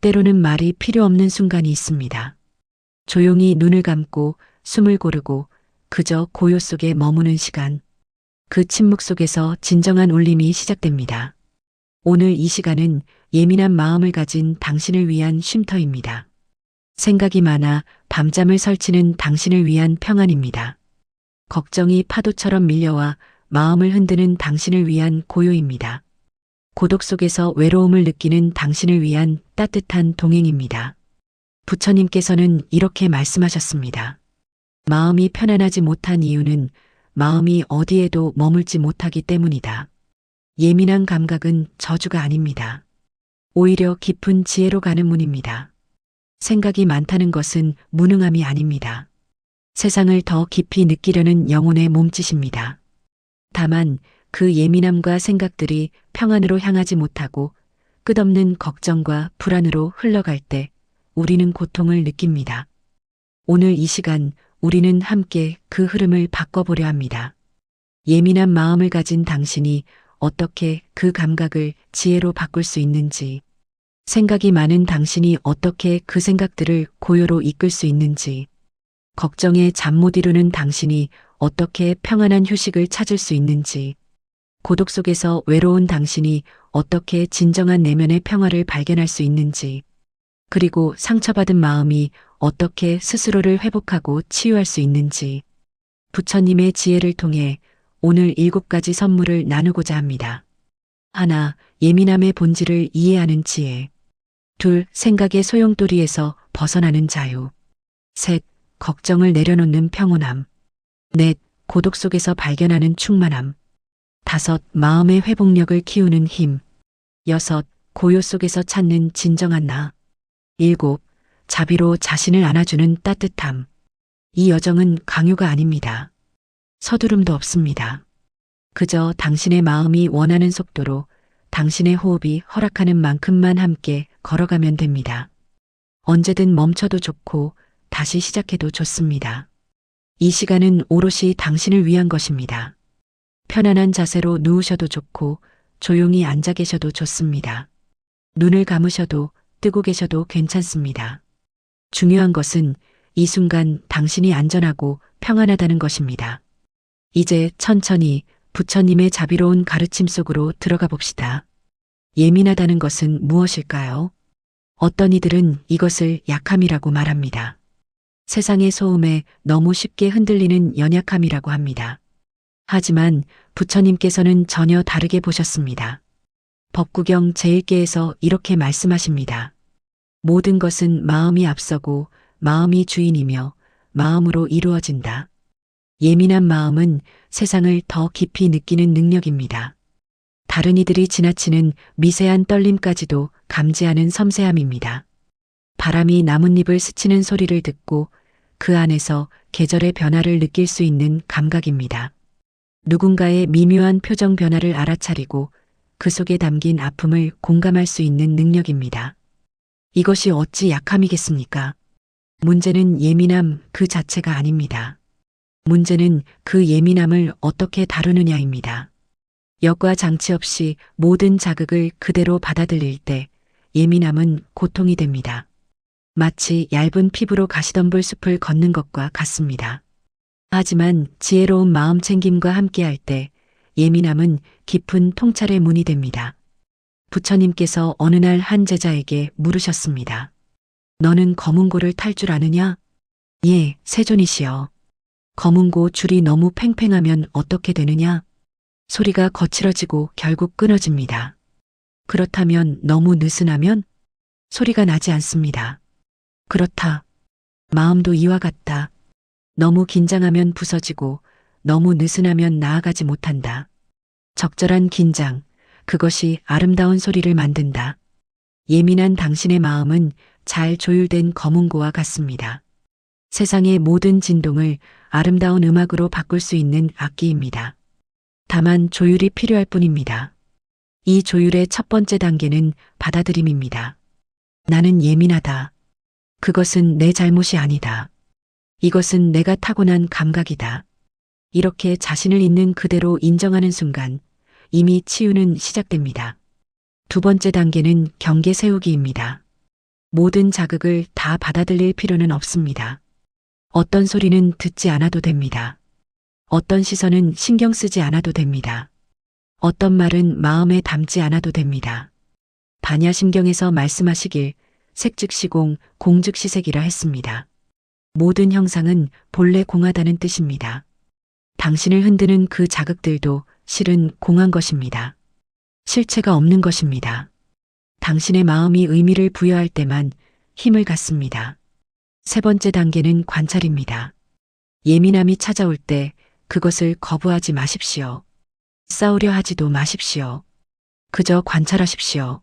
때로는 말이 필요 없는 순간이 있습니다. 조용히 눈을 감고 숨을 고르고 그저 고요 속에 머무는 시간. 그 침묵 속에서 진정한 울림이 시작됩니다. 오늘 이 시간은 예민한 마음을 가진 당신을 위한 쉼터입니다. 생각이 많아 밤잠을 설치는 당신을 위한 평안입니다. 걱정이 파도처럼 밀려와 마음을 흔드는 당신을 위한 고요입니다. 고독 속에서 외로움을 느끼는 당신을 위한 따뜻한 동행입니다. 부처님께서는 이렇게 말씀하셨습니다. 마음이 편안하지 못한 이유는 마음이 어디에도 머물지 못하기 때문이다. 예민한 감각은 저주가 아닙니다. 오히려 깊은 지혜로 가는 문입니다. 생각이 많다는 것은 무능함이 아닙니다. 세상을 더 깊이 느끼려는 영혼의 몸짓입니다. 다만 그 예민함과 생각들이 평안으로 향하지 못하고 끝없는 걱정과 불안으로 흘러갈 때 우리는 고통을 느낍니다. 오늘 이 시간 우리는 함께 그 흐름을 바꿔보려 합니다. 예민한 마음을 가진 당신이 어떻게 그 감각을 지혜로 바꿀 수 있는지, 생각이 많은 당신이 어떻게 그 생각들을 고요로 이끌 수 있는지, 걱정에 잠 못 이루는 당신이 어떻게 평안한 휴식을 찾을 수 있는지, 고독 속에서 외로운 당신이 어떻게 진정한 내면의 평화를 발견할 수 있는지, 그리고 상처받은 마음이 어떻게 스스로를 회복하고 치유할 수 있는지, 부처님의 지혜를 통해 오늘 7가지 선물을 나누고자 합니다. 하나, 예민함의 본질을 이해하는 지혜. 둘, 생각의 소용돌이에서 벗어나는 자유. 셋, 걱정을 내려놓는 평온함. 넷, 고독 속에서 발견하는 충만함. 다섯, 마음의 회복력을 키우는 힘. 여섯, 고요 속에서 찾는 진정한 나. 일곱, 자비로 자신을 안아주는 따뜻함. 이 여정은 강요가 아닙니다. 서두름도 없습니다. 그저 당신의 마음이 원하는 속도로 당신의 호흡이 허락하는 만큼만 함께 걸어가면 됩니다. 언제든 멈춰도 좋고 다시 시작해도 좋습니다. 이 시간은 오롯이 당신을 위한 것입니다. 편안한 자세로 누우셔도 좋고 조용히 앉아 계셔도 좋습니다. 눈을 감으셔도 뜨고 계셔도 괜찮습니다. 중요한 것은 이 순간 당신이 안전하고 평안하다는 것입니다. 이제 천천히 부처님의 자비로운 가르침 속으로 들어가 봅시다. 예민하다는 것은 무엇일까요? 어떤 이들은 이것을 약함이라고 말합니다. 세상의 소음에 너무 쉽게 흔들리는 연약함이라고 합니다. 하지만 부처님께서는 전혀 다르게 보셨습니다. 법구경 제1개에서 이렇게 말씀하십니다. 모든 것은 마음이 앞서고 마음이 주인이며 마음으로 이루어진다. 예민한 마음은 세상을 더 깊이 느끼는 능력입니다. 다른 이들이 지나치는 미세한 떨림까지도 감지하는 섬세함입니다. 바람이 나뭇잎을 스치는 소리를 듣고 그 안에서 계절의 변화를 느낄 수 있는 감각입니다. 누군가의 미묘한 표정 변화를 알아차리고 그 속에 담긴 아픔을 공감할 수 있는 능력입니다. 이것이 어찌 약함이겠습니까? 문제는 예민함 그 자체가 아닙니다. 문제는 그 예민함을 어떻게 다루느냐입니다. 역과 장치 없이 모든 자극을 그대로 받아들일 때 예민함은 고통이 됩니다. 마치 얇은 피부로 가시덤불 숲을 걷는 것과 같습니다. 하지만 지혜로운 마음 챙김과 함께할 때 예민함은 깊은 통찰의 문이 됩니다. 부처님께서 어느 날 한 제자에게 물으셨습니다. 너는 검은고를 탈 줄 아느냐? 예, 세존이시여. 검은고 줄이 너무 팽팽하면 어떻게 되느냐? 소리가 거칠어지고 결국 끊어집니다. 그렇다면 너무 느슨하면 소리가 나지 않습니다. 그렇다. 마음도 이와 같다. 너무 긴장하면 부서지고 너무 느슨하면 나아가지 못한다. 적절한 긴장, 그것이 아름다운 소리를 만든다. 예민한 당신의 마음은 잘 조율된 검은고와 같습니다. 세상의 모든 진동을 아름다운 음악으로 바꿀 수 있는 악기입니다. 다만 조율이 필요할 뿐입니다. 이 조율의 첫 번째 단계는 받아들임입니다. 나는 예민하다. 그것은 내 잘못이 아니다. 이것은 내가 타고난 감각이다. 이렇게 자신을 있는 그대로 인정하는 순간 이미 치유는 시작됩니다. 두 번째 단계는 경계 세우기입니다. 모든 자극을 다 받아들일 필요는 없습니다. 어떤 소리는 듣지 않아도 됩니다. 어떤 시선은 신경 쓰지 않아도 됩니다. 어떤 말은 마음에 담지 않아도 됩니다. 반야심경에서 말씀하시길 색즉시공, 공즉시색이라 했습니다. 모든 형상은 본래 공하다는 뜻입니다. 당신을 흔드는 그 자극들도 실은 공한 것입니다. 실체가 없는 것입니다. 당신의 마음이 의미를 부여할 때만 힘을 갖습니다. 세 번째 단계는 관찰입니다. 예민함이 찾아올 때 그것을 거부하지 마십시오. 싸우려 하지도 마십시오. 그저 관찰하십시오.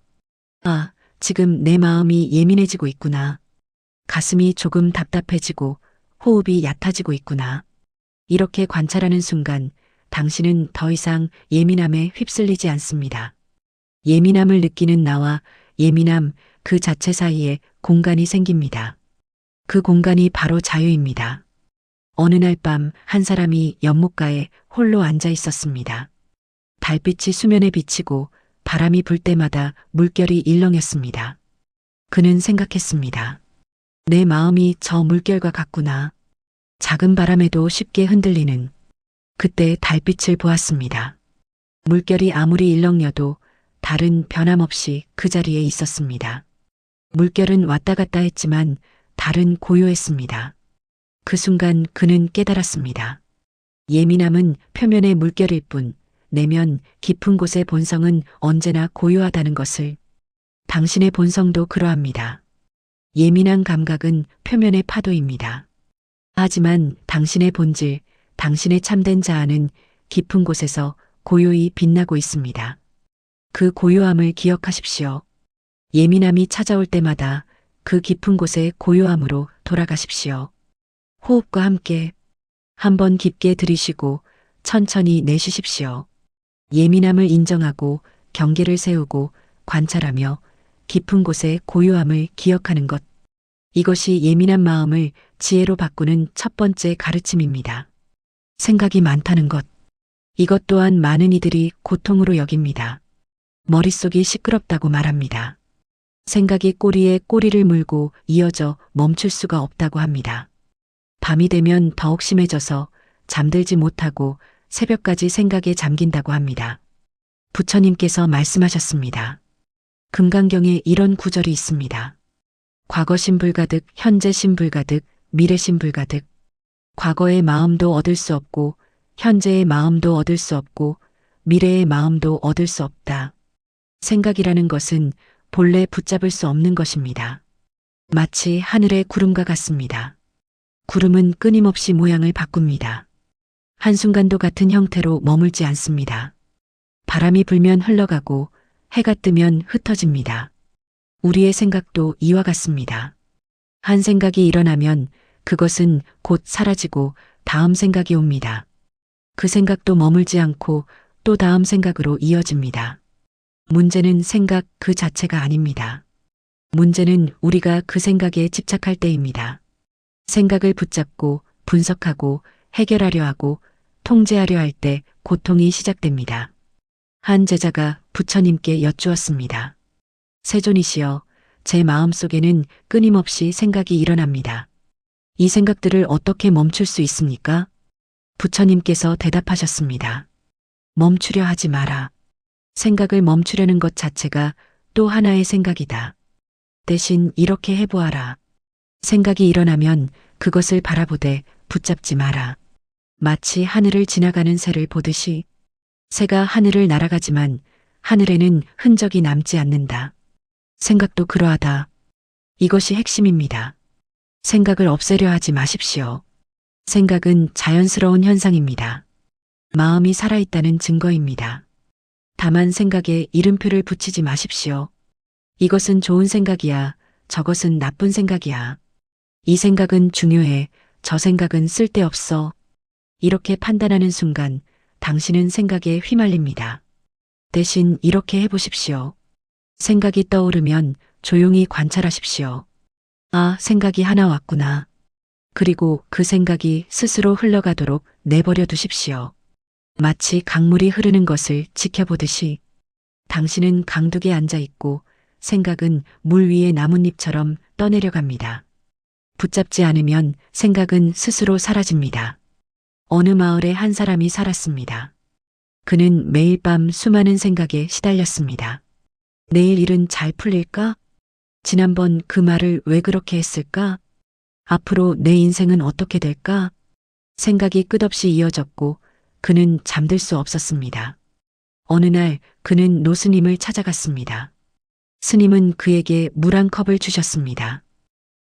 아, 지금 내 마음이 예민해지고 있구나. 가슴이 조금 답답해지고 호흡이 얕아지고 있구나. 이렇게 관찰하는 순간 당신은 더 이상 예민함에 휩쓸리지 않습니다. 예민함을 느끼는 나와 예민함 그 자체 사이에 공간이 생깁니다. 그 공간이 바로 자유입니다. 어느 날 밤 한 사람이 연못가에 홀로 앉아 있었습니다. 달빛이 수면에 비치고 바람이 불 때마다 물결이 일렁였습니다. 그는 생각했습니다. 내 마음이 저 물결과 같구나. 작은 바람에도 쉽게 흔들리는. 그때 달빛을 보았습니다. 물결이 아무리 일렁여도 달은 변함없이 그 자리에 있었습니다. 물결은 왔다 갔다 했지만 달은 고요했습니다. 그 순간 그는 깨달았습니다. 예민함은 표면의 물결일 뿐 내면 깊은 곳의 본성은 언제나 고요하다는 것을. 당신의 본성도 그러합니다. 예민한 감각은 표면의 파도입니다. 하지만 당신의 본질, 당신의 참된 자아는 깊은 곳에서 고요히 빛나고 있습니다. 그 고요함을 기억하십시오. 예민함이 찾아올 때마다 그 깊은 곳의 고요함으로 돌아가십시오. 호흡과 함께 한번 깊게 들이쉬고 천천히 내쉬십시오. 예민함을 인정하고 경계를 세우고 관찰하며 깊은 곳의 고요함을 기억하는 것. 이것이 예민한 마음을 지혜로 바꾸는 첫 번째 가르침입니다. 생각이 많다는 것. 이것 또한 많은 이들이 고통으로 여깁니다. 머릿속이 시끄럽다고 말합니다. 생각이 꼬리에 꼬리를 물고 이어져 멈출 수가 없다고 합니다. 밤이 되면 더욱 심해져서 잠들지 못하고 새벽까지 생각에 잠긴다고 합니다. 부처님께서 말씀하셨습니다. 금강경에 이런 구절이 있습니다. 과거 신불가득, 현재 신불가득, 미래 신불가득. 과거의 마음도 얻을 수 없고, 현재의 마음도 얻을 수 없고, 미래의 마음도 얻을 수 없다. 생각이라는 것은 본래 붙잡을 수 없는 것입니다. 마치 하늘의 구름과 같습니다. 구름은 끊임없이 모양을 바꿉니다. 한순간도 같은 형태로 머물지 않습니다. 바람이 불면 흘러가고 해가 뜨면 흩어집니다. 우리의 생각도 이와 같습니다. 한 생각이 일어나면 그것은 곧 사라지고 다음 생각이 옵니다. 그 생각도 머물지 않고 또 다음 생각으로 이어집니다. 문제는 생각 그 자체가 아닙니다. 문제는 우리가 그 생각에 집착할 때입니다. 생각을 붙잡고 분석하고 해결하려 하고 통제하려 할 때 고통이 시작됩니다. 한 제자가 부처님께 여쭈었습니다. 세존이시여, 제 마음속에는 끊임없이 생각이 일어납니다. 이 생각들을 어떻게 멈출 수 있습니까? 부처님께서 대답하셨습니다. 멈추려 하지 마라. 생각을 멈추려는 것 자체가 또 하나의 생각이다. 대신 이렇게 해보아라. 생각이 일어나면 그것을 바라보되 붙잡지 마라. 마치 하늘을 지나가는 새를 보듯이. 새가 하늘을 날아가지만 하늘에는 흔적이 남지 않는다. 생각도 그러하다. 이것이 핵심입니다. 생각을 없애려 하지 마십시오. 생각은 자연스러운 현상입니다. 마음이 살아있다는 증거입니다. 다만 생각에 이름표를 붙이지 마십시오. 이것은 좋은 생각이야. 저것은 나쁜 생각이야. 이 생각은 중요해. 저 생각은 쓸데없어. 이렇게 판단하는 순간 당신은 생각에 휘말립니다. 대신 이렇게 해보십시오. 생각이 떠오르면 조용히 관찰하십시오. 아, 생각이 하나 왔구나. 그리고 그 생각이 스스로 흘러가도록 내버려 두십시오. 마치 강물이 흐르는 것을 지켜보듯이. 당신은 강둑에 앉아 있고 생각은 물 위의 나뭇잎처럼 떠내려갑니다. 붙잡지 않으면 생각은 스스로 사라집니다. 어느 마을에 한 사람이 살았습니다. 그는 매일 밤 수많은 생각에 시달렸습니다. 내일 일은 잘 풀릴까? 지난번 그 말을 왜 그렇게 했을까? 앞으로 내 인생은 어떻게 될까? 생각이 끝없이 이어졌고 그는 잠들 수 없었습니다. 어느 날 그는 노스님을 찾아갔습니다. 스님은 그에게 물 한 컵을 주셨습니다.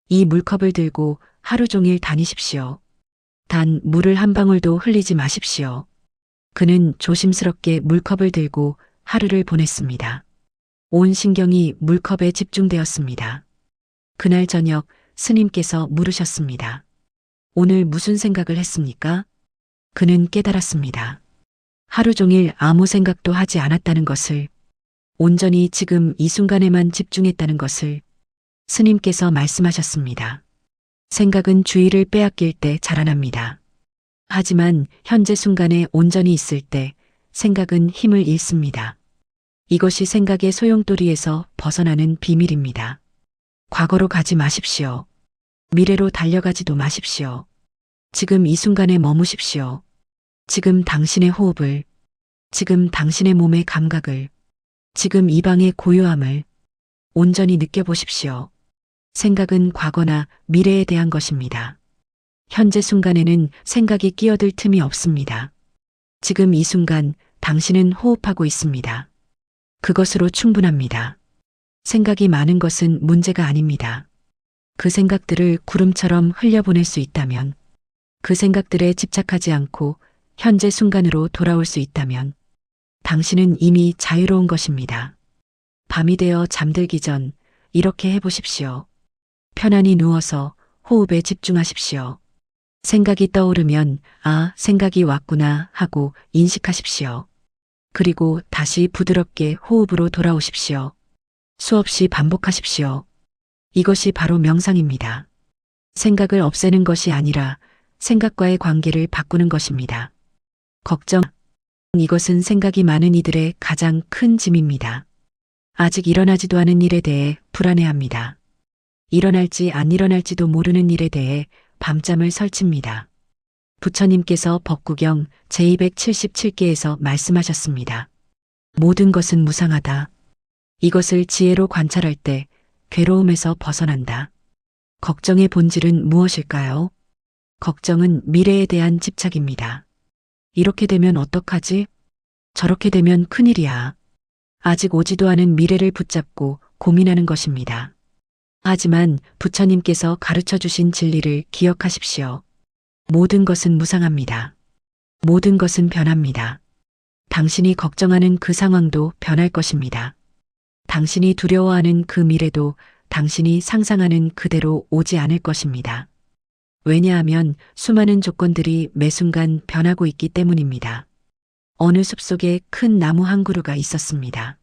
이 물컵을 들고 하루 종일 다니십시오. 단 물을 한 방울도 흘리지 마십시오. 그는 조심스럽게 물컵을 들고 하루를 보냈습니다. 온 신경이 물컵에 집중되었습니다. 그날 저녁 스님께서 물으셨습니다. 오늘 무슨 생각을 했습니까? 그는 깨달았습니다. 하루 종일 아무 생각도 하지 않았다는 것을, 온전히 지금 이 순간에만 집중했다는 것을 스님께서 말씀하셨습니다. 생각은 주의를 빼앗길 때 자라납니다. 하지만 현재 순간에 온전히 있을 때 생각은 힘을 잃습니다. 이것이 생각의 소용돌이에서 벗어나는 비밀입니다. 과거로 가지 마십시오. 미래로 달려가지도 마십시오. 지금 이 순간에 머무십시오. 지금 당신의 호흡을, 지금 당신의 몸의 감각을, 지금 이 방의 고요함을 온전히 느껴보십시오. 생각은 과거나 미래에 대한 것입니다. 현재 순간에는 생각이 끼어들 틈이 없습니다. 지금 이 순간 당신은 호흡하고 있습니다. 그것으로 충분합니다. 생각이 많은 것은 문제가 아닙니다. 그 생각들을 구름처럼 흘려보낼 수 있다면, 그 생각들에 집착하지 않고 현재 순간으로 돌아올 수 있다면, 당신은 이미 자유로운 것입니다. 밤이 되어 잠들기 전 이렇게 해보십시오. 편안히 누워서 호흡에 집중하십시오. 생각이 떠오르면 아, 생각이 왔구나 하고 인식하십시오. 그리고 다시 부드럽게 호흡으로 돌아오십시오. 수없이 반복하십시오. 이것이 바로 명상입니다. 생각을 없애는 것이 아니라 생각과의 관계를 바꾸는 것입니다. 걱정, 이것은 생각이 많은 이들의 가장 큰 짐입니다. 아직 일어나지도 않은 일에 대해 불안해합니다. 일어날지 안 일어날지도 모르는 일에 대해 밤잠을 설칩니다. 부처님께서 법구경 제277개에서 말씀하셨습니다. 모든 것은 무상하다. 이것을 지혜로 관찰할 때 괴로움에서 벗어난다. 걱정의 본질은 무엇일까요? 걱정은 미래에 대한 집착입니다. 이렇게 되면 어떡하지? 저렇게 되면 큰일이야. 아직 오지도 않은 미래를 붙잡고 고민하는 것입니다. 하지만 부처님께서 가르쳐 주신 진리를 기억하십시오. 모든 것은 무상합니다. 모든 것은 변합니다. 당신이 걱정하는 그 상황도 변할 것입니다. 당신이 두려워하는 그 미래도 당신이 상상하는 그대로 오지 않을 것입니다. 왜냐하면 수많은 조건들이 매 순간 변하고 있기 때문입니다. 어느 숲속에 큰 나무 한 그루가 있었습니다.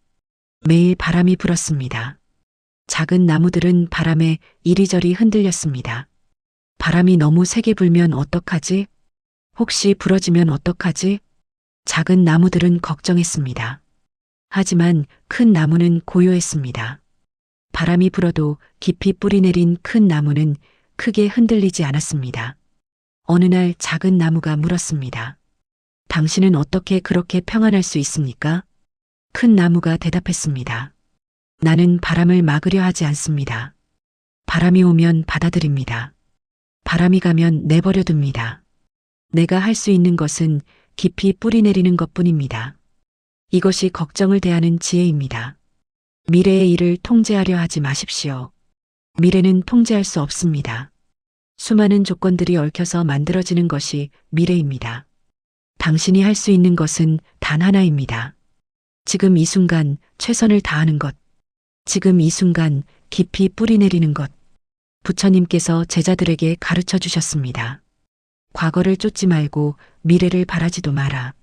매일 바람이 불었습니다. 작은 나무들은 바람에 이리저리 흔들렸습니다. 바람이 너무 세게 불면 어떡하지? 혹시 부러지면 어떡하지? 작은 나무들은 걱정했습니다. 하지만 큰 나무는 고요했습니다. 바람이 불어도 깊이 뿌리 내린 큰 나무는 크게 흔들리지 않았습니다. 어느 날 작은 나무가 물었습니다. 당신은 어떻게 그렇게 평안할 수 있습니까? 큰 나무가 대답했습니다. 나는 바람을 막으려 하지 않습니다. 바람이 오면 받아들입니다. 바람이 가면 내버려 둡니다. 내가 할 수 있는 것은 깊이 뿌리 내리는 것뿐입니다. 이것이 걱정을 대하는 지혜입니다. 미래의 일을 통제하려 하지 마십시오. 미래는 통제할 수 없습니다. 수많은 조건들이 얽혀서 만들어지는 것이 미래입니다. 당신이 할 수 있는 것은 단 하나입니다. 지금 이 순간 최선을 다하는 것. 지금 이 순간 깊이 뿌리 내리는 것. 부처님께서 제자들에게 가르쳐 주셨습니다. 과거를 쫓지 말고 미래를 바라지도 마라.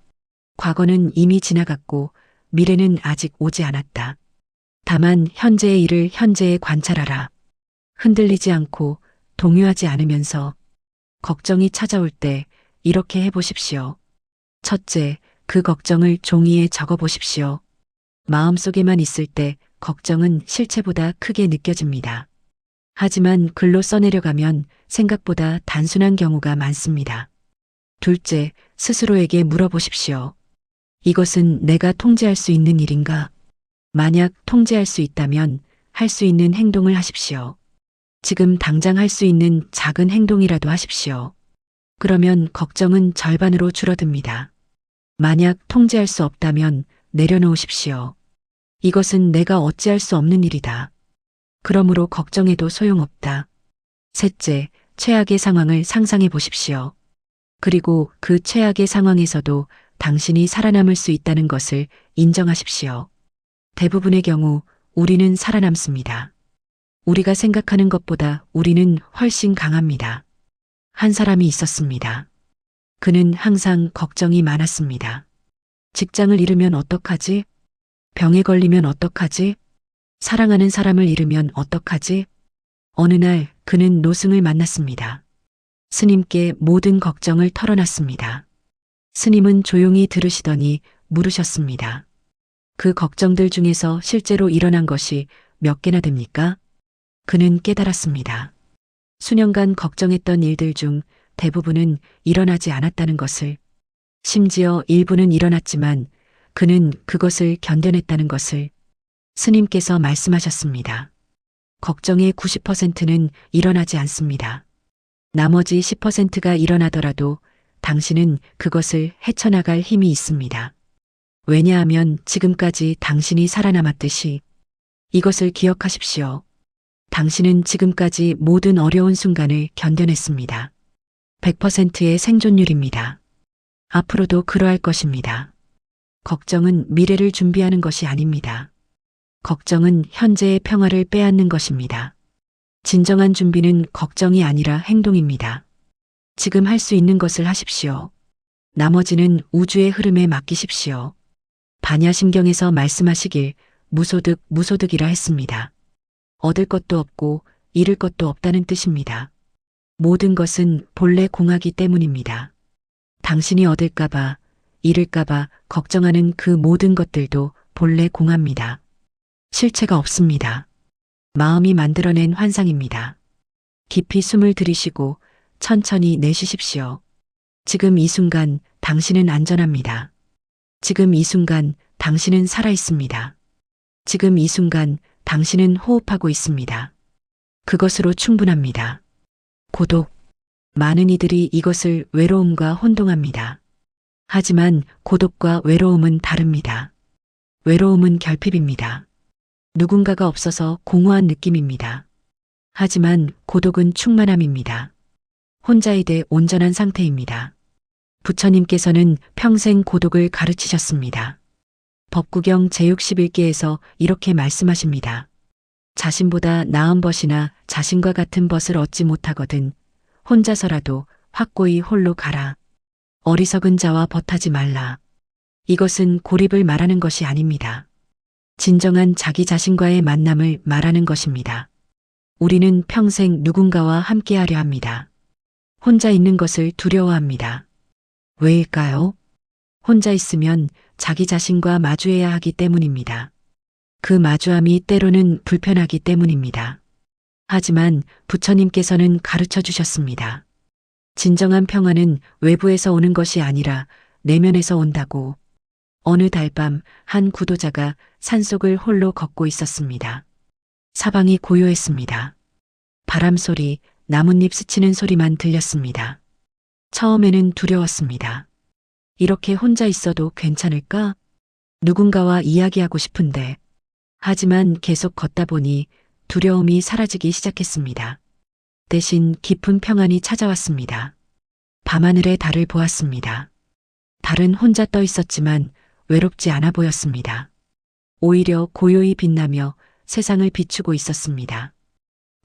과거는 이미 지나갔고 미래는 아직 오지 않았다. 다만 현재의 일을 현재에 관찰하라. 흔들리지 않고 동요하지 않으면서 걱정이 찾아올 때 이렇게 해보십시오. 첫째, 그 걱정을 종이에 적어보십시오. 마음속에만 있을 때 걱정은 실체보다 크게 느껴집니다. 하지만 글로 써내려가면 생각보다 단순한 경우가 많습니다. 둘째, 스스로에게 물어보십시오. 이것은 내가 통제할 수 있는 일인가? 만약 통제할 수 있다면 할 수 있는 행동을 하십시오. 지금 당장 할 수 있는 작은 행동이라도 하십시오. 그러면 걱정은 절반으로 줄어듭니다. 만약 통제할 수 없다면 내려놓으십시오. 이것은 내가 어찌할 수 없는 일이다. 그러므로 걱정해도 소용없다. 셋째, 최악의 상황을 상상해 보십시오. 그리고 그 최악의 상황에서도 당신이 살아남을 수 있다는 것을 인정하십시오. 대부분의 경우 우리는 살아남습니다. 우리가 생각하는 것보다 우리는 훨씬 강합니다. 한 사람이 있었습니다. 그는 항상 걱정이 많았습니다. 직장을 잃으면 어떡하지? 병에 걸리면 어떡하지? 사랑하는 사람을 잃으면 어떡하지? 어느 날 그는 노승을 만났습니다. 스님께 모든 걱정을 털어놨습니다. 스님은 조용히 들으시더니 물으셨습니다. 그 걱정들 중에서 실제로 일어난 것이 몇 개나 됩니까? 그는 깨달았습니다. 수년간 걱정했던 일들 중 대부분은 일어나지 않았다는 것을, 심지어 일부는 일어났지만 그는 그것을 견뎌냈다는 것을. 스님께서 말씀하셨습니다. 걱정의 90%는 일어나지 않습니다. 나머지 10%가 일어나더라도 당신은 그것을 헤쳐나갈 힘이 있습니다. 왜냐하면 지금까지 당신이 살아남았듯이. 이것을 기억하십시오. 당신은 지금까지 모든 어려운 순간을 견뎌냈습니다. 100%의 생존율입니다. 앞으로도 그러할 것입니다. 걱정은 미래를 준비하는 것이 아닙니다. 걱정은 현재의 평화를 빼앗는 것입니다. 진정한 준비는 걱정이 아니라 행동입니다. 지금 할 수 있는 것을 하십시오. 나머지는 우주의 흐름에 맡기십시오. 반야심경에서 말씀하시길 무소득이라 했습니다. 얻을 것도 없고 잃을 것도 없다는 뜻입니다. 모든 것은 본래 공하기 때문입니다. 당신이 얻을까봐, 잃을까봐 걱정하는 그 모든 것들도 본래 공합니다. 실체가 없습니다. 마음이 만들어낸 환상입니다. 깊이 숨을 들이쉬고 천천히 내쉬십시오. 지금 이 순간 당신은 안전합니다. 지금 이 순간 당신은 살아 있습니다. 지금 이 순간 당신은 호흡하고 있습니다. 그것으로 충분합니다. 고독. 많은 이들이 이것을 외로움과 혼동합니다. 하지만 고독과 외로움은 다릅니다. 외로움은 결핍입니다. 누군가가 없어서 공허한 느낌입니다. 하지만 고독은 충만함입니다. 혼자이되 온전한 상태입니다. 부처님께서는 평생 고독을 가르치셨습니다. 법구경 제61개에서 이렇게 말씀하십니다. 자신보다 나은 벗이나 자신과 같은 벗을 얻지 못하거든 혼자서라도 확고히 홀로 가라. 어리석은 자와 벗하지 말라. 이것은 고립을 말하는 것이 아닙니다. 진정한 자기 자신과의 만남을 말하는 것입니다. 우리는 평생 누군가와 함께하려 합니다. 혼자 있는 것을 두려워합니다. 왜일까요? 혼자 있으면 자기 자신과 마주해야 하기 때문입니다. 그 마주함이 때로는 불편하기 때문입니다. 하지만 부처님께서는 가르쳐 주셨습니다. 진정한 평화는 외부에서 오는 것이 아니라 내면에서 온다고. 어느 달밤 한 구도자가 산속을 홀로 걷고 있었습니다. 사방이 고요했습니다. 바람 소리, 나뭇잎 스치는 소리만 들렸습니다. 처음에는 두려웠습니다. 이렇게 혼자 있어도 괜찮을까? 누군가와 이야기하고 싶은데. 하지만 계속 걷다 보니 두려움이 사라지기 시작했습니다. 대신 깊은 평안이 찾아왔습니다. 밤하늘의 달을 보았습니다. 달은 혼자 떠 있었지만 외롭지 않아 보였습니다. 오히려 고요히 빛나며 세상을 비추고 있었습니다.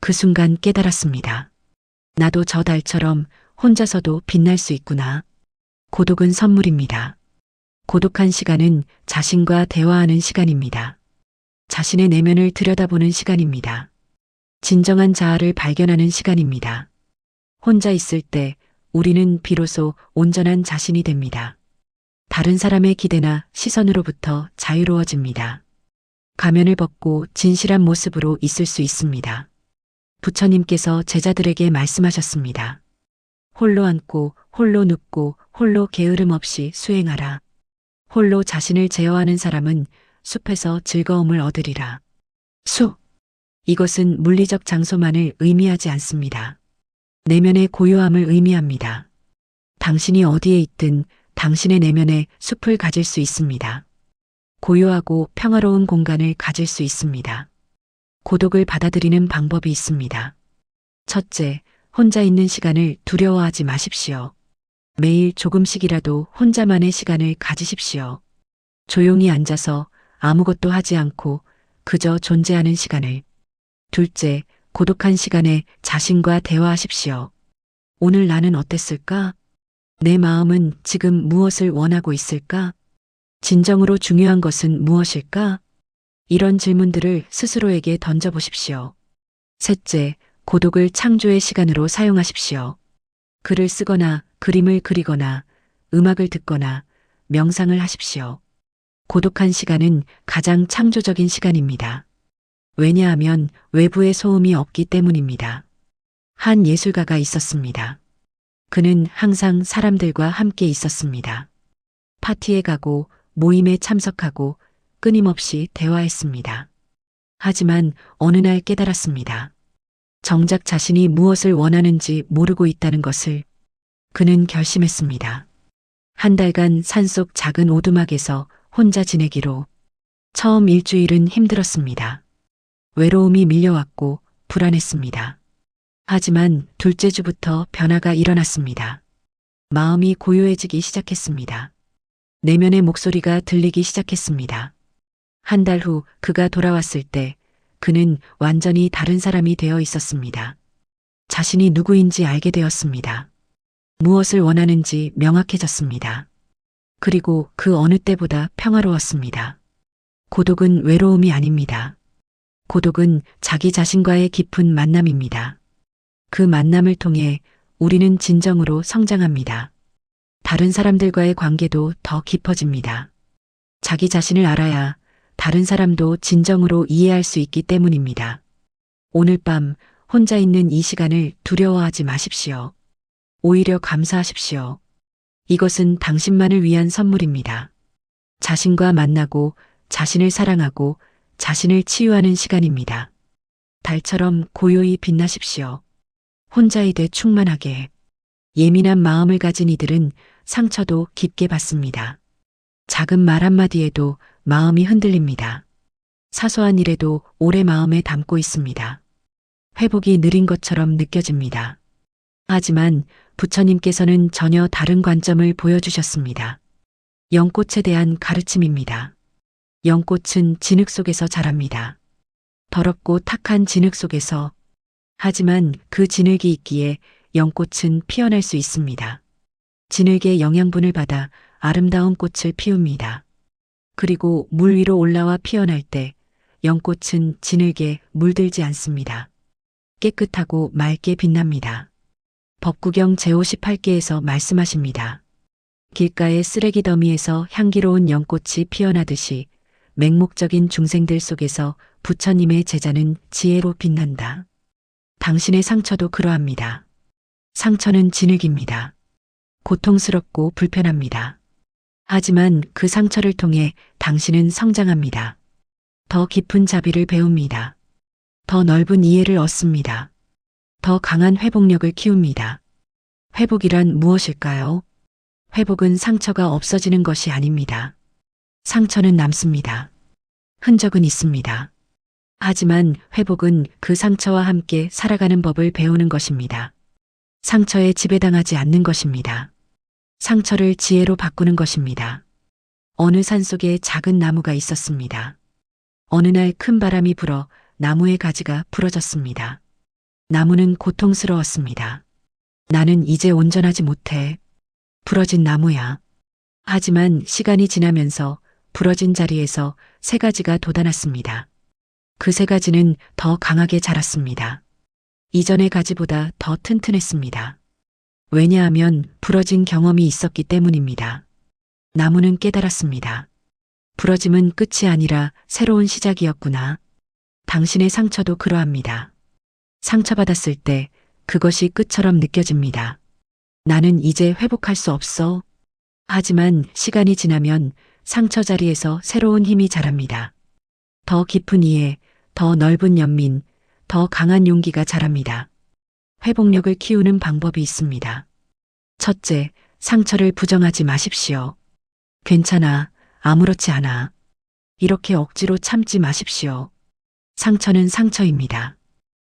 그 순간 깨달았습니다. 나도 저 달처럼 혼자서도 빛날 수 있구나. 고독은 선물입니다. 고독한 시간은 자신과 대화하는 시간입니다. 자신의 내면을 들여다보는 시간입니다. 진정한 자아를 발견하는 시간입니다. 혼자 있을 때 우리는 비로소 온전한 자신이 됩니다. 다른 사람의 기대나 시선으로부터 자유로워집니다. 가면을 벗고 진실한 모습으로 있을 수 있습니다. 부처님께서 제자들에게 말씀하셨습니다. 홀로 앉고 홀로 눕고 홀로 게으름 없이 수행하라. 홀로 자신을 제어하는 사람은 숲에서 즐거움을 얻으리라. 숲. 이것은 물리적 장소만을 의미하지 않습니다. 내면의 고요함을 의미합니다. 당신이 어디에 있든 당신의 내면에 숲을 가질 수 있습니다. 고요하고 평화로운 공간을 가질 수 있습니다. 고독을 받아들이는 방법이 있습니다. 첫째, 혼자 있는 시간을 두려워하지 마십시오. 매일 조금씩이라도 혼자만의 시간을 가지십시오. 조용히 앉아서 아무것도 하지 않고 그저 존재하는 시간을. 둘째, 고독한 시간에 자신과 대화하십시오. 오늘 나는 어땠을까? 내 마음은 지금 무엇을 원하고 있을까? 진정으로 중요한 것은 무엇일까? 이런 질문들을 스스로에게 던져보십시오. 셋째, 고독을 창조의 시간으로 사용하십시오. 글을 쓰거나 그림을 그리거나 음악을 듣거나 명상을 하십시오. 고독한 시간은 가장 창조적인 시간입니다. 왜냐하면 외부의 소음이 없기 때문입니다. 한 예술가가 있었습니다. 그는 항상 사람들과 함께 있었습니다. 파티에 가고 모임에 참석하고 끊임없이 대화했습니다. 하지만 어느 날 깨달았습니다. 정작 자신이 무엇을 원하는지 모르고 있다는 것을. 그는 결심했습니다. 한 달간 산속 작은 오두막에서 혼자 지내기로. 처음 일주일은 힘들었습니다. 외로움이 밀려왔고 불안했습니다. 하지만 둘째 주부터 변화가 일어났습니다. 마음이 고요해지기 시작했습니다. 내면의 목소리가 들리기 시작했습니다. 한 달 후 그가 돌아왔을 때 그는 완전히 다른 사람이 되어 있었습니다. 자신이 누구인지 알게 되었습니다. 무엇을 원하는지 명확해졌습니다. 그리고 그 어느 때보다 평화로웠습니다. 고독은 외로움이 아닙니다. 고독은 자기 자신과의 깊은 만남입니다. 그 만남을 통해 우리는 진정으로 성장합니다. 다른 사람들과의 관계도 더 깊어집니다. 자기 자신을 알아야 다른 사람도 진정으로 이해할 수 있기 때문입니다. 오늘 밤 혼자 있는 이 시간을 두려워하지 마십시오. 오히려 감사하십시오. 이것은 당신만을 위한 선물입니다. 자신과 만나고 자신을 사랑하고 자신을 치유하는 시간입니다. 달처럼 고요히 빛나십시오. 혼자이되 충만하게. 예민한 마음을 가진 이들은 상처도 깊게 받습니다. 작은 말 한마디에도 마음이 흔들립니다. 사소한 일에도 오래 마음에 담고 있습니다. 회복이 느린 것처럼 느껴집니다. 하지만 부처님께서는 전혀 다른 관점을 보여주셨습니다. 연꽃에 대한 가르침입니다. 연꽃은 진흙 속에서 자랍니다. 더럽고 탁한 진흙 속에서. 하지만 그 진흙이 있기에 연꽃은 피어날 수 있습니다. 진흙의 영양분을 받아 아름다운 꽃을 피웁니다. 그리고 물 위로 올라와 피어날 때 연꽃은 진흙에 물들지 않습니다. 깨끗하고 맑게 빛납니다. 법구경 제58개에서 말씀하십니다. 길가의 쓰레기 더미에서 향기로운 연꽃이 피어나듯이 맹목적인 중생들 속에서 부처님의 제자는 지혜로 빛난다. 당신의 상처도 그러합니다. 상처는 진흙입니다. 고통스럽고 불편합니다. 하지만 그 상처를 통해 당신은 성장합니다. 더 깊은 자비를 배웁니다. 더 넓은 이해를 얻습니다. 더 강한 회복력을 키웁니다. 회복이란 무엇일까요? 회복은 상처가 없어지는 것이 아닙니다. 상처는 남습니다. 흔적은 있습니다. 하지만 회복은 그 상처와 함께 살아가는 법을 배우는 것입니다. 상처에 지배당하지 않는 것입니다. 상처를 지혜로 바꾸는 것입니다. 어느 산속에 작은 나무가 있었습니다. 어느 날 큰 바람이 불어 나무의 가지가 부러졌습니다. 나무는 고통스러웠습니다. 나는 이제 온전하지 못해. 부러진 나무야. 하지만 시간이 지나면서 부러진 자리에서 새 가지가 돋아났습니다. 그 새 가지는 더 강하게 자랐습니다. 이전의 가지보다 더 튼튼했습니다. 왜냐하면 부러진 경험이 있었기 때문입니다. 나무는 깨달았습니다. 부러짐은 끝이 아니라 새로운 시작이었구나. 당신의 상처도 그러합니다. 상처받았을 때 그것이 끝처럼 느껴집니다. 나는 이제 회복할 수 없어. 하지만 시간이 지나면 상처 자리에서 새로운 힘이 자랍니다. 더 깊은 이해, 더 넓은 연민, 더 강한 용기가 자랍니다. 회복력을 키우는 방법이 있습니다. 첫째, 상처를 부정하지 마십시오. 괜찮아, 아무렇지 않아. 이렇게 억지로 참지 마십시오. 상처는 상처입니다.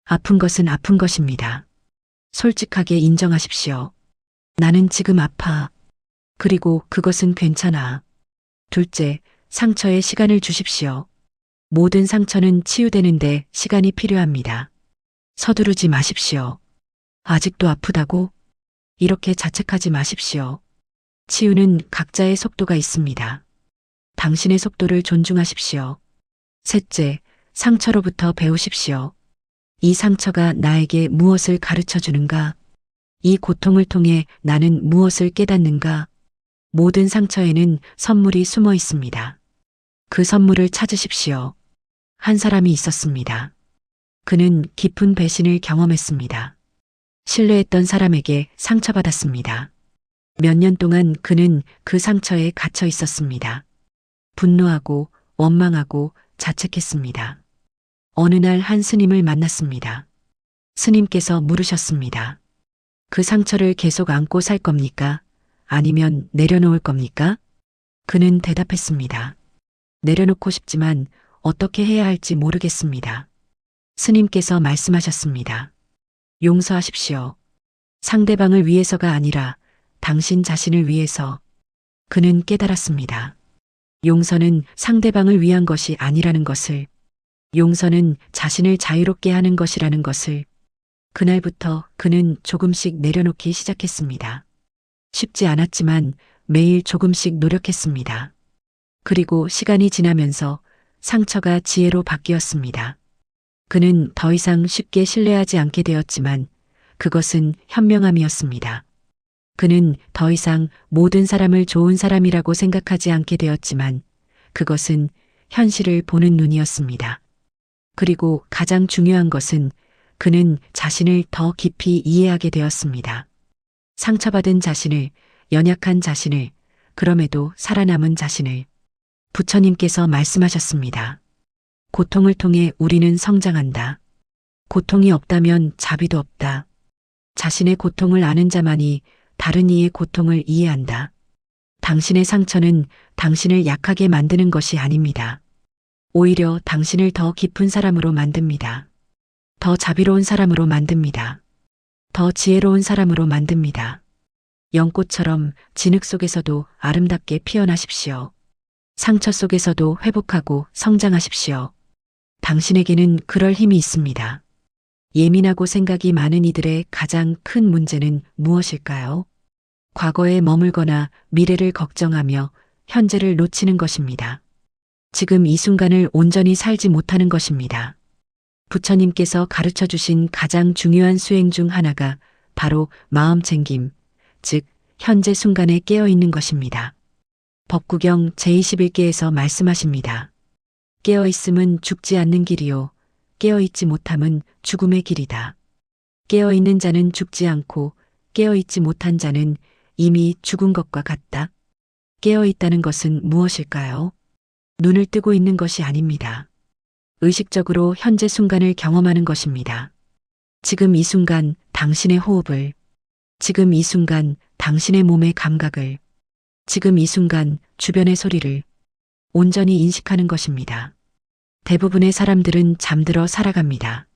아픈 것은 아픈 것입니다. 솔직하게 인정하십시오. 나는 지금 아파. 그리고 그것은 괜찮아. 둘째, 상처에 시간을 주십시오. 모든 상처는 치유되는데 시간이 필요합니다. 서두르지 마십시오. 아직도 아프다고? 이렇게 자책하지 마십시오. 치유는 각자의 속도가 있습니다. 당신의 속도를 존중하십시오. 셋째, 상처로부터 배우십시오. 이 상처가 나에게 무엇을 가르쳐 주는가? 이 고통을 통해 나는 무엇을 깨닫는가? 모든 상처에는 선물이 숨어 있습니다. 그 선물을 찾으십시오. 한 사람이 있었습니다. 그는 깊은 배신을 경험했습니다. 신뢰했던 사람에게 상처받았습니다. 몇 년 동안 그는 그 상처에 갇혀 있었습니다. 분노하고 원망하고 자책했습니다. 어느 날 한 스님을 만났습니다. 스님께서 물으셨습니다. 그 상처를 계속 안고 살 겁니까? 아니면 내려놓을 겁니까? 그는 대답했습니다. 내려놓고 싶지만 어떻게 해야 할지 모르겠습니다. 스님께서 말씀하셨습니다. 용서하십시오. 상대방을 위해서가 아니라 당신 자신을 위해서. 그는 깨달았습니다. 용서는 상대방을 위한 것이 아니라는 것을, 용서는 자신을 자유롭게 하는 것이라는 것을. 그날부터 그는 조금씩 내려놓기 시작했습니다. 쉽지 않았지만 매일 조금씩 노력했습니다. 그리고 시간이 지나면서 상처가 지혜로 바뀌었습니다. 그는 더 이상 쉽게 신뢰하지 않게 되었지만 그것은 현명함이었습니다. 그는 더 이상 모든 사람을 좋은 사람이라고 생각하지 않게 되었지만 그것은 현실을 보는 눈이었습니다. 그리고 가장 중요한 것은 그는 자신을 더 깊이 이해하게 되었습니다. 상처받은 자신을, 연약한 자신을, 그럼에도 살아남은 자신을. 부처님께서 말씀하셨습니다. 고통을 통해 우리는 성장한다. 고통이 없다면 자비도 없다. 자신의 고통을 아는 자만이 다른 이의 고통을 이해한다. 당신의 상처는 당신을 약하게 만드는 것이 아닙니다. 오히려 당신을 더 깊은 사람으로 만듭니다. 더 자비로운 사람으로 만듭니다. 더 지혜로운 사람으로 만듭니다. 연꽃처럼 진흙 속에서도 아름답게 피어나십시오. 상처 속에서도 회복하고 성장하십시오. 당신에게는 그럴 힘이 있습니다. 예민하고 생각이 많은 이들의 가장 큰 문제는 무엇일까요? 과거에 머물거나 미래를 걱정하며 현재를 놓치는 것입니다. 지금 이 순간을 온전히 살지 못하는 것입니다. 부처님께서 가르쳐 주신 가장 중요한 수행 중 하나가 바로 마음 챙김, 즉 현재 순간에 깨어 있는 것입니다. 법구경 제21개에서 말씀하십니다. 깨어 있음은 죽지 않는 길이요, 깨어 있지 못함은 죽음의 길이다. 깨어 있는 자는 죽지 않고 깨어 있지 못한 자는 이미 죽은 것과 같다. 깨어 있다는 것은 무엇일까요? 눈을 뜨고 있는 것이 아닙니다. 의식적으로 현재 순간을 경험하는 것입니다. 지금 이 순간 당신의 호흡을, 지금 이 순간 당신의 몸의 감각을, 지금 이 순간 주변의 소리를 온전히 인식하는 것입니다. 대부분의 사람들은 잠들어 살아갑니다.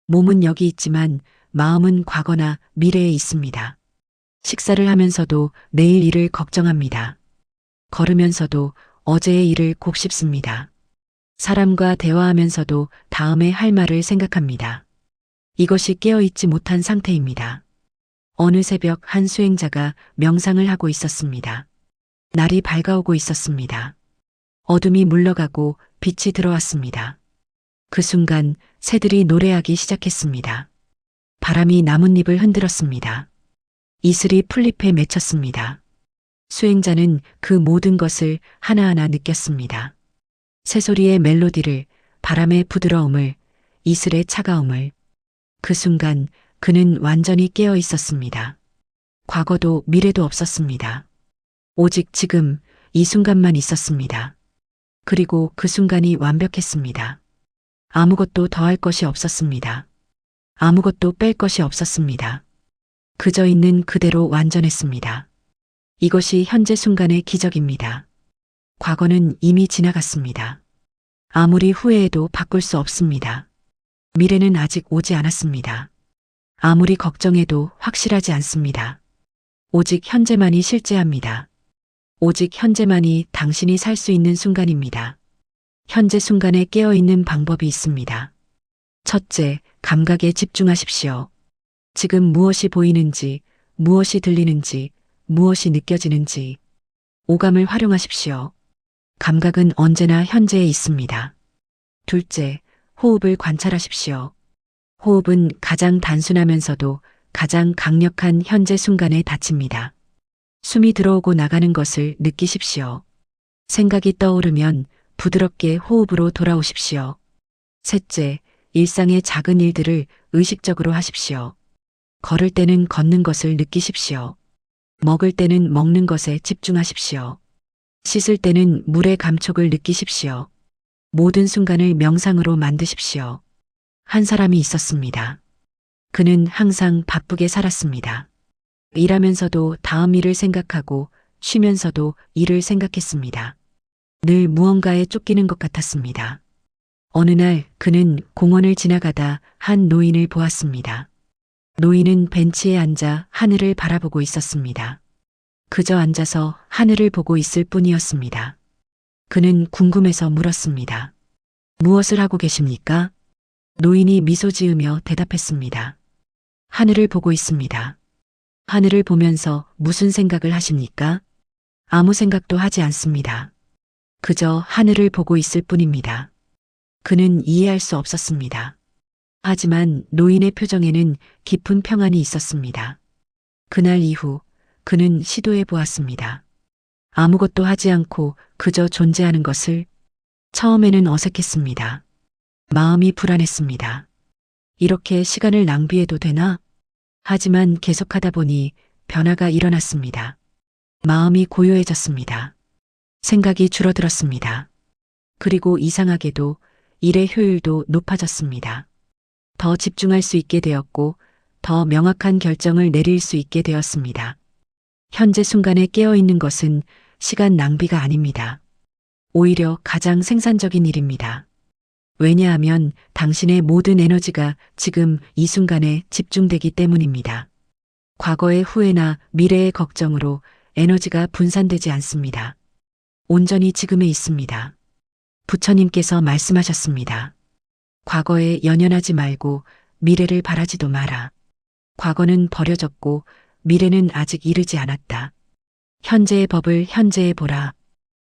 몸은 여기 있지만 마음은 과거나 미래에 있습니다. 식사를 하면서도 내일 일을 걱정합니다. 걸으면서도 어제의 일을 곱씹습니다. 사람과 대화하면서도 다음에 할 말을 생각합니다. 이것이 깨어있지 못한 상태입니다. 어느 새벽 한 수행자가 명상을 하고 있었습니다. 날이 밝아오고 있었습니다. 어둠이 물러가고 빛이 들어왔습니다. 그 순간 새들이 노래하기 시작했습니다. 바람이 나뭇잎을 흔들었습니다. 이슬이 풀잎에 맺혔습니다. 수행자는 그 모든 것을 하나하나 느꼈습니다. 새소리의 멜로디를, 바람의 부드러움을, 이슬의 차가움을. 그 순간 그는 완전히 깨어 있었습니다. 과거도 미래도 없었습니다. 오직 지금 이 순간만 있었습니다. 그리고 그 순간이 완벽했습니다. 아무것도 더할 것이 없었습니다. 아무것도 뺄 것이 없었습니다. 그저 있는 그대로 완전했습니다. 이것이 현재 순간의 기적입니다. 과거는 이미 지나갔습니다. 아무리 후회해도 바꿀 수 없습니다. 미래는 아직 오지 않았습니다. 아무리 걱정해도 확실하지 않습니다. 오직 현재만이 실제합니다. 오직 현재만이 당신이 살 수 있는 순간입니다. 현재 순간에 깨어있는 방법이 있습니다. 첫째, 감각에 집중하십시오. 지금 무엇이 보이는지, 무엇이 들리는지, 무엇이 느껴지는지. 오감을 활용하십시오. 감각은 언제나 현재에 있습니다. 둘째, 호흡을 관찰하십시오. 호흡은 가장 단순하면서도 가장 강력한 현재 순간에 닫힙니다. 숨이 들어오고 나가는 것을 느끼십시오. 생각이 떠오르면 부드럽게 호흡으로 돌아오십시오. 셋째, 일상의 작은 일들을 의식적으로 하십시오. 걸을 때는 걷는 것을 느끼십시오. 먹을 때는 먹는 것에 집중하십시오. 씻을 때는 물의 감촉을 느끼십시오. 모든 순간을 명상으로 만드십시오. 한 사람이 있었습니다. 그는 항상 바쁘게 살았습니다. 일하면서도 다음 일을 생각하고 쉬면서도 일을 생각했습니다. 늘 무언가에 쫓기는 것 같았습니다. 어느 날 그는 공원을 지나가다 한 노인을 보았습니다. 노인은 벤치에 앉아 하늘을 바라보고 있었습니다. 그저 앉아서 하늘을 보고 있을 뿐이었습니다. 그는 궁금해서 물었습니다. 무엇을 하고 계십니까? 노인이 미소 지으며 대답했습니다. 하늘을 보고 있습니다. 하늘을 보면서 무슨 생각을 하십니까? 아무 생각도 하지 않습니다. 그저 하늘을 보고 있을 뿐입니다. 그는 이해할 수 없었습니다. 하지만 노인의 표정에는 깊은 평안이 있었습니다. 그날 이후 그는 시도해 보았습니다. 아무것도 하지 않고 그저 존재하는 것을. 처음에는 어색했습니다. 마음이 불안했습니다. 이렇게 시간을 낭비해도 되나? 하지만 계속하다 보니 변화가 일어났습니다. 마음이 고요해졌습니다. 생각이 줄어들었습니다. 그리고 이상하게도 일의 효율도 높아졌습니다. 더 집중할 수 있게 되었고 더 명확한 결정을 내릴 수 있게 되었습니다. 현재 순간에 깨어 있는 것은 시간 낭비가 아닙니다. 오히려 가장 생산적인 일입니다. 왜냐하면 당신의 모든 에너지가 지금 이 순간에 집중되기 때문입니다. 과거의 후회나 미래의 걱정으로 에너지가 분산되지 않습니다. 온전히 지금에 있습니다. 부처님께서 말씀하셨습니다. 과거에 연연하지 말고 미래를 바라지도 마라. 과거는 버려졌고 미래는 아직 이르지 않았다. 현재의 법을 현재에 보라.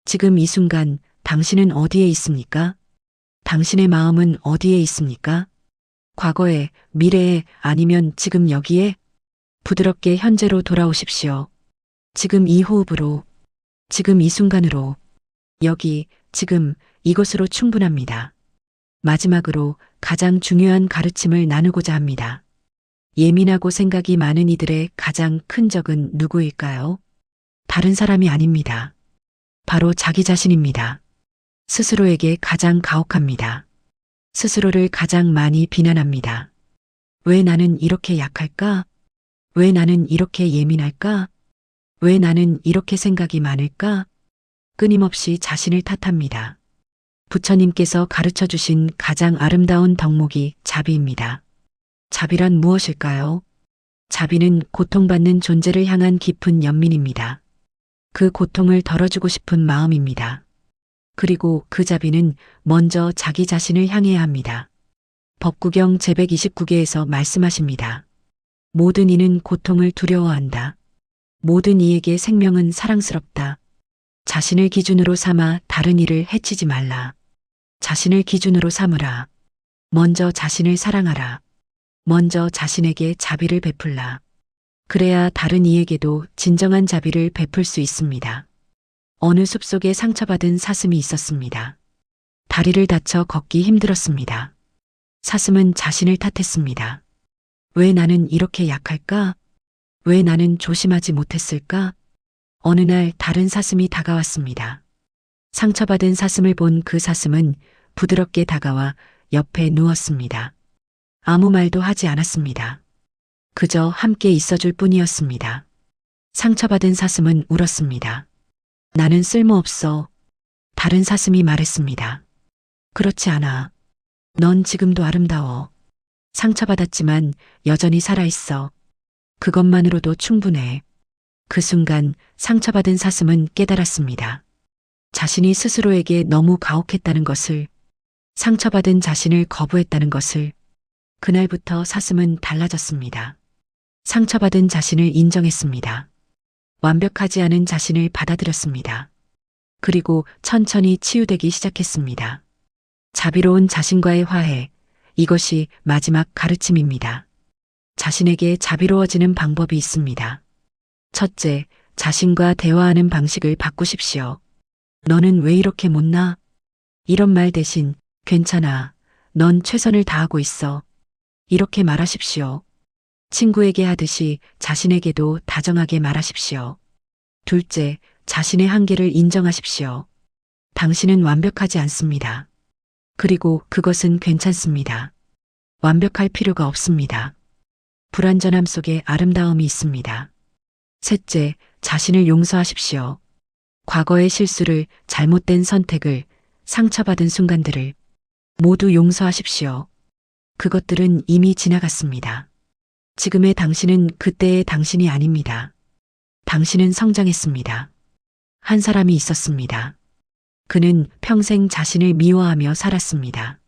지금 이 순간 당신은 어디에 있습니까? 당신의 마음은 어디에 있습니까? 과거에, 미래에, 아니면 지금 여기에? 부드럽게 현재로 돌아오십시오. 지금 이 호흡으로, 지금 이 순간으로, 여기, 지금, 이것으로 충분합니다. 마지막으로 가장 중요한 가르침을 나누고자 합니다. 예민하고 생각이 많은 이들의 가장 큰 적은 누구일까요? 다른 사람이 아닙니다. 바로 자기 자신입니다. 스스로에게 가장 가혹합니다. 스스로를 가장 많이 비난합니다. 왜 나는 이렇게 약할까? 왜 나는 이렇게 예민할까? 왜 나는 이렇게 생각이 많을까? 끊임없이 자신을 탓합니다. 부처님께서 가르쳐 주신 가장 아름다운 덕목이 자비입니다. 자비란 무엇일까요? 자비는 고통받는 존재를 향한 깊은 연민입니다. 그 고통을 덜어주고 싶은 마음입니다. 그리고 그 자비는 먼저 자기 자신을 향해야 합니다. 법구경 제129개에서 말씀하십니다. 모든 이는 고통을 두려워한다. 모든 이에게 생명은 사랑스럽다. 자신을 기준으로 삼아 다른 이를 해치지 말라. 자신을 기준으로 삼으라. 먼저 자신을 사랑하라. 먼저 자신에게 자비를 베풀라. 그래야 다른 이에게도 진정한 자비를 베풀 수 있습니다. 어느 숲속에 상처받은 사슴이 있었습니다. 다리를 다쳐 걷기 힘들었습니다. 사슴은 자신을 탓했습니다. 왜 나는 이렇게 약할까? 왜 나는 조심하지 못했을까? 어느 날 다른 사슴이 다가왔습니다. 상처받은 사슴을 본 그 사슴은 부드럽게 다가와 옆에 누웠습니다. 아무 말도 하지 않았습니다. 그저 함께 있어줄 뿐이었습니다. 상처받은 사슴은 울었습니다. 나는 쓸모없어. 다른 사슴이 말했습니다. 그렇지 않아. 넌 지금도 아름다워. 상처받았지만 여전히 살아있어. 그것만으로도 충분해. 그 순간 상처받은 사슴은 깨달았습니다. 자신이 스스로에게 너무 가혹했다는 것을, 상처받은 자신을 거부했다는 것을. 그날부터 사슴은 달라졌습니다. 상처받은 자신을 인정했습니다. 완벽하지 않은 자신을 받아들였습니다. 그리고 천천히 치유되기 시작했습니다. 자비로운 자신과의 화해, 이것이 마지막 가르침입니다. 자신에게 자비로워지는 방법이 있습니다. 첫째, 자신과 대화하는 방식을 바꾸십시오. 너는 왜 이렇게 못나? 이런 말 대신 괜찮아. 넌 최선을 다하고 있어. 이렇게 말하십시오. 친구에게 하듯이 자신에게도 다정하게 말하십시오. 둘째, 자신의 한계를 인정하십시오. 당신은 완벽하지 않습니다. 그리고 그것은 괜찮습니다. 완벽할 필요가 없습니다. 불완전함 속에 아름다움이 있습니다. 셋째, 자신을 용서하십시오. 과거의 실수를, 잘못된 선택을, 상처받은 순간들을 모두 용서하십시오. 그것들은 이미 지나갔습니다. 지금의 당신은 그때의 당신이 아닙니다. 당신은 성장했습니다. 한 사람이 있었습니다. 그는 평생 자신을 미워하며 살았습니다.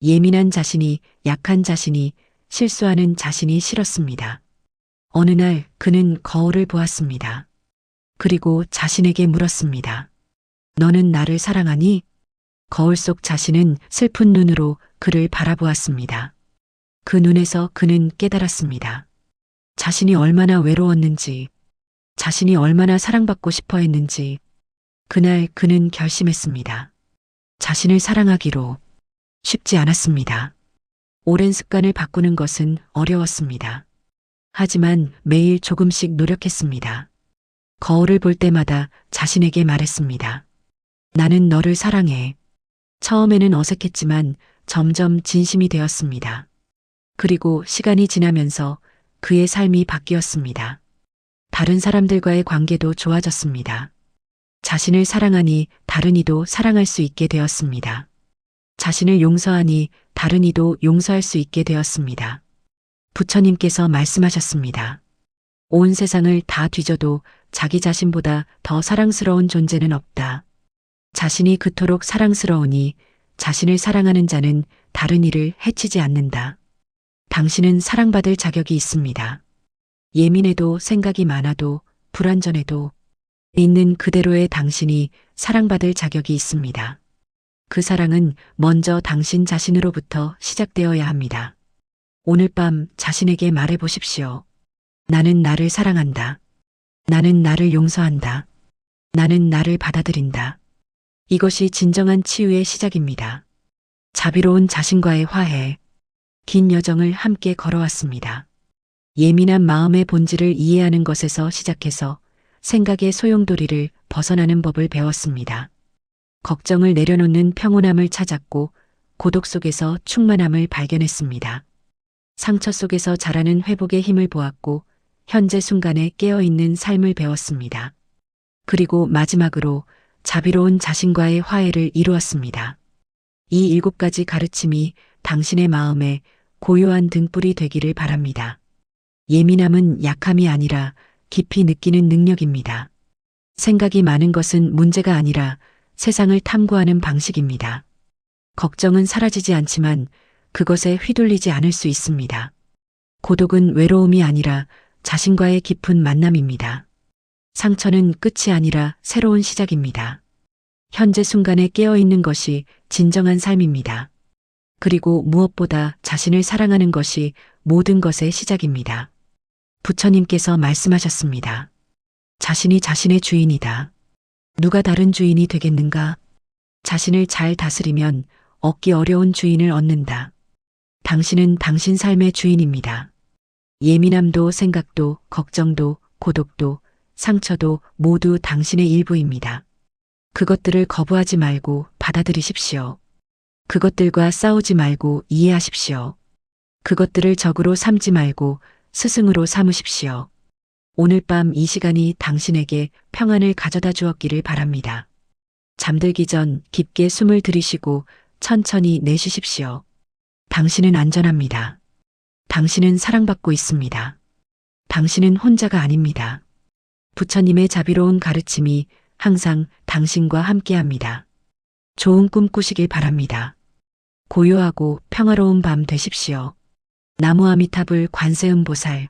예민한 자신이, 약한 자신이, 실수하는 자신이 싫었습니다. 어느 날 그는 거울을 보았습니다. 그리고 자신에게 물었습니다. 너는 나를 사랑하니? 거울 속 자신은 슬픈 눈으로 그를 바라보았습니다. 그 눈에서 그는 깨달았습니다. 자신이 얼마나 외로웠는지, 자신이 얼마나 사랑받고 싶어 했는지. 그날 그는 결심했습니다. 자신을 사랑하기로. 쉽지 않았습니다. 오랜 습관을 바꾸는 것은 어려웠습니다. 하지만 매일 조금씩 노력했습니다. 거울을 볼 때마다 자신에게 말했습니다. 나는 너를 사랑해. 처음에는 어색했지만 점점 진심이 되었습니다. 그리고 시간이 지나면서 그의 삶이 바뀌었습니다. 다른 사람들과의 관계도 좋아졌습니다. 자신을 사랑하니 다른 이도 사랑할 수 있게 되었습니다. 자신을 용서하니 다른 이도 용서할 수 있게 되었습니다. 부처님께서 말씀하셨습니다. 온 세상을 다 뒤져도 자기 자신보다 더 사랑스러운 존재는 없다. 자신이 그토록 사랑스러우니 자신을 사랑하는 자는 다른 이를 해치지 않는다. 당신은 사랑받을 자격이 있습니다. 예민해도 생각이 많아도 불완전해도 있는 그대로의 당신이 사랑받을 자격이 있습니다. 그 사랑은 먼저 당신 자신으로부터 시작되어야 합니다. 오늘 밤 자신에게 말해 보십시오. 나는 나를 사랑한다. 나는 나를 용서한다. 나는 나를 받아들인다. 이것이 진정한 치유의 시작입니다. 자비로운 자신과의 화해. 긴 여정을 함께 걸어왔습니다. 예민한 마음의 본질을 이해하는 것에서 시작해서 생각의 소용돌이를 벗어나는 법을 배웠습니다. 걱정을 내려놓는 평온함을 찾았고 고독 속에서 충만함을 발견했습니다. 상처 속에서 자라는 회복의 힘을 보았고 현재 순간에 깨어있는 삶을 배웠습니다. 그리고 마지막으로 자비로운 자신과의 화해를 이루었습니다. 이 7가지 가르침이 당신의 마음에 고요한 등불이 되기를 바랍니다. 예민함은 약함이 아니라 깊이 느끼는 능력입니다. 생각이 많은 것은 문제가 아니라 세상을 탐구하는 방식입니다. 걱정은 사라지지 않지만 그것에 휘둘리지 않을 수 있습니다. 고독은 외로움이 아니라 자신과의 깊은 만남입니다. 상처는 끝이 아니라 새로운 시작입니다. 현재 순간에 깨어있는 것이 진정한 삶입니다. 그리고 무엇보다 자신을 사랑하는 것이 모든 것의 시작입니다. 부처님께서 말씀하셨습니다. 자신이 자신의 주인이다. 누가 다른 주인이 되겠는가? 자신을 잘 다스리면 얻기 어려운 주인을 얻는다. 당신은 당신 삶의 주인입니다. 예민함도 생각도 걱정도 고독도 상처도 모두 당신의 일부입니다. 그것들을 거부하지 말고 받아들이십시오. 그것들과 싸우지 말고 이해하십시오. 그것들을 적으로 삼지 말고 스승으로 삼으십시오. 오늘 밤 이 시간이 당신에게 평안을 가져다 주었기를 바랍니다. 잠들기 전 깊게 숨을 들이쉬고 천천히 내쉬십시오. 당신은 안전합니다. 당신은 사랑받고 있습니다. 당신은 혼자가 아닙니다. 부처님의 자비로운 가르침이 항상 당신과 함께합니다. 좋은 꿈 꾸시길 바랍니다. 고요하고 평화로운 밤 되십시오. 나무 아미타불 관세음보살